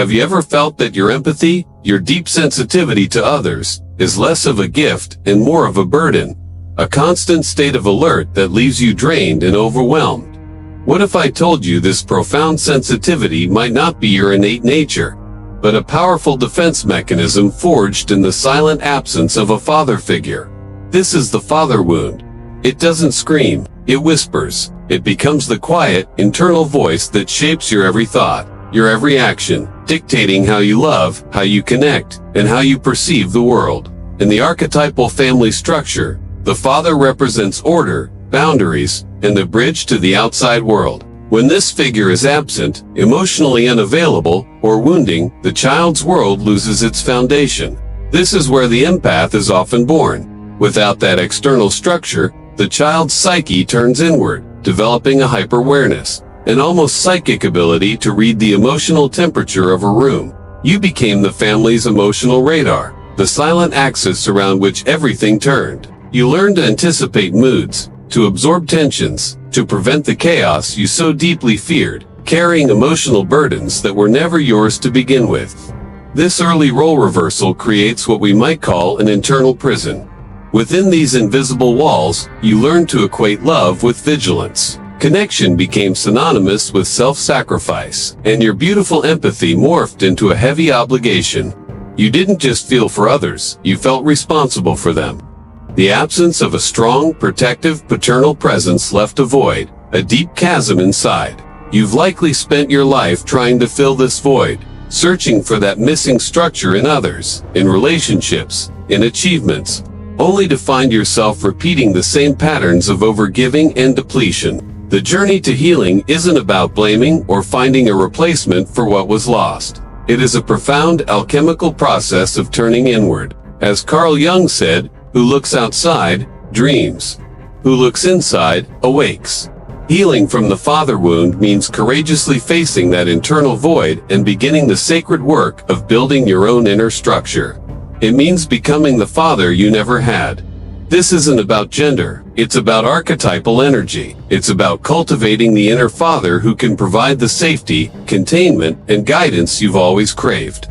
Have you ever felt that your empathy, your deep sensitivity to others, is less of a gift and more of a burden? A constant state of alert that leaves you drained and overwhelmed. What if I told you this profound sensitivity might not be your innate nature, but a powerful defense mechanism forged in the silent absence of a father figure? This is the father wound. It doesn't scream, it whispers. It becomes the quiet, internal voice that shapes your every thought, your every action, dictating how you love, how you connect, and how you perceive the world. In the archetypal family structure, the father represents order, boundaries, and the bridge to the outside world. When this figure is absent, emotionally unavailable, or wounding, the child's world loses its foundation. This is where the empath is often born. Without that external structure, the child's psyche turns inward, developing a hyper-awareness, an almost psychic ability to read the emotional temperature of a room. You became the family's emotional radar, the silent axis around which everything turned. You learned to anticipate moods, to absorb tensions, to prevent the chaos you so deeply feared, carrying emotional burdens that were never yours to begin with. This early role reversal creates what we might call an internal prison. Within these invisible walls, you learn to equate love with vigilance. Connection became synonymous with self-sacrifice, and your beautiful empathy morphed into a heavy obligation. You didn't just feel for others, you felt responsible for them. The absence of a strong, protective, paternal presence left a void, a deep chasm inside. You've likely spent your life trying to fill this void, searching for that missing structure in others, in relationships, in achievements, only to find yourself repeating the same patterns of overgiving and depletion. The journey to healing isn't about blaming or finding a replacement for what was lost. It is a profound alchemical process of turning inward. As Carl Jung said, "Who looks outside, dreams. Who looks inside, awakes." Healing from the father wound means courageously facing that internal void and beginning the sacred work of building your own inner structure. It means becoming the father you never had. This isn't about gender, it's about archetypal energy. It's about cultivating the inner father who can provide the safety, containment, and guidance you've always craved.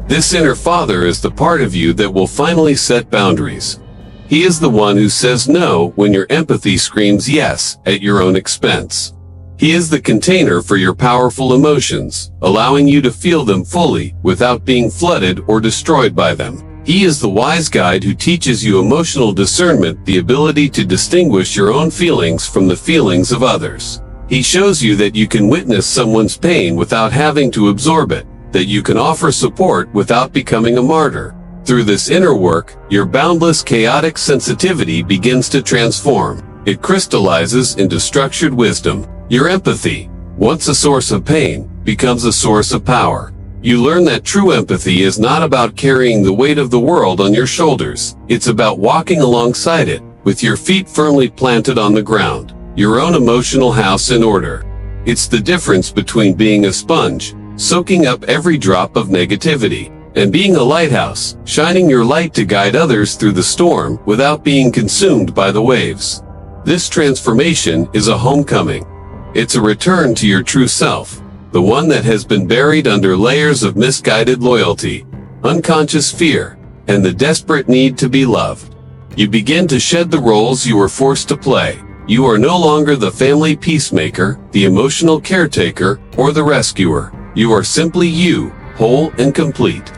This inner father is the part of you that will finally set boundaries. He is the one who says no when your empathy screams yes at your own expense. He is the container for your powerful emotions, allowing you to feel them fully without being flooded or destroyed by them. He is the wise guide who teaches you emotional discernment, the ability to distinguish your own feelings from the feelings of others. He shows you that you can witness someone's pain without having to absorb it, that you can offer support without becoming a martyr. Through this inner work, your boundless chaotic sensitivity begins to transform. It crystallizes into structured wisdom. Your empathy, once a source of pain, becomes a source of power. You learn that true empathy is not about carrying the weight of the world on your shoulders. It's about walking alongside it, with your feet firmly planted on the ground, your own emotional house in order. It's the difference between being a sponge, soaking up every drop of negativity, and being a lighthouse, shining your light to guide others through the storm without being consumed by the waves. This transformation is a homecoming. It's a return to your true self, the one that has been buried under layers of misguided loyalty, unconscious fear, and the desperate need to be loved. You begin to shed the roles you were forced to play. You are no longer the family peacemaker, the emotional caretaker, or the rescuer. You are simply you, whole and complete.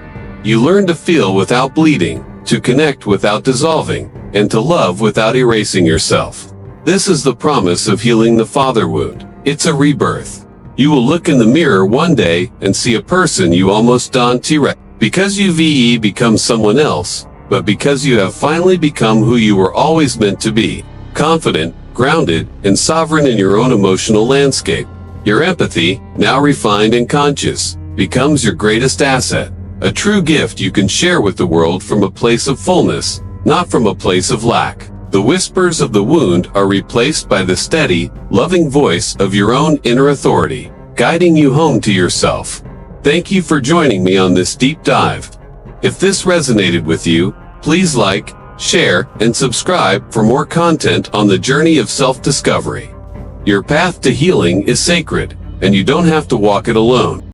You learn to feel without bleeding, to connect without dissolving, and to love without erasing yourself. This is the promise of healing the father wound. It's a rebirth. You will look in the mirror one day and see a person you almost don't recognize, because you've become someone else, but because you have finally become who you were always meant to be, confident, grounded, and sovereign in your own emotional landscape. Your empathy, now refined and conscious, becomes your greatest asset, a true gift you can share with the world from a place of fullness, not from a place of lack. The whispers of the wound are replaced by the steady, loving voice of your own inner authority, guiding you home to yourself. Thank you for joining me on this deep dive. If this resonated with you, please like, share, and subscribe for more content on the journey of self-discovery. Your path to healing is sacred, and you don't have to walk it alone.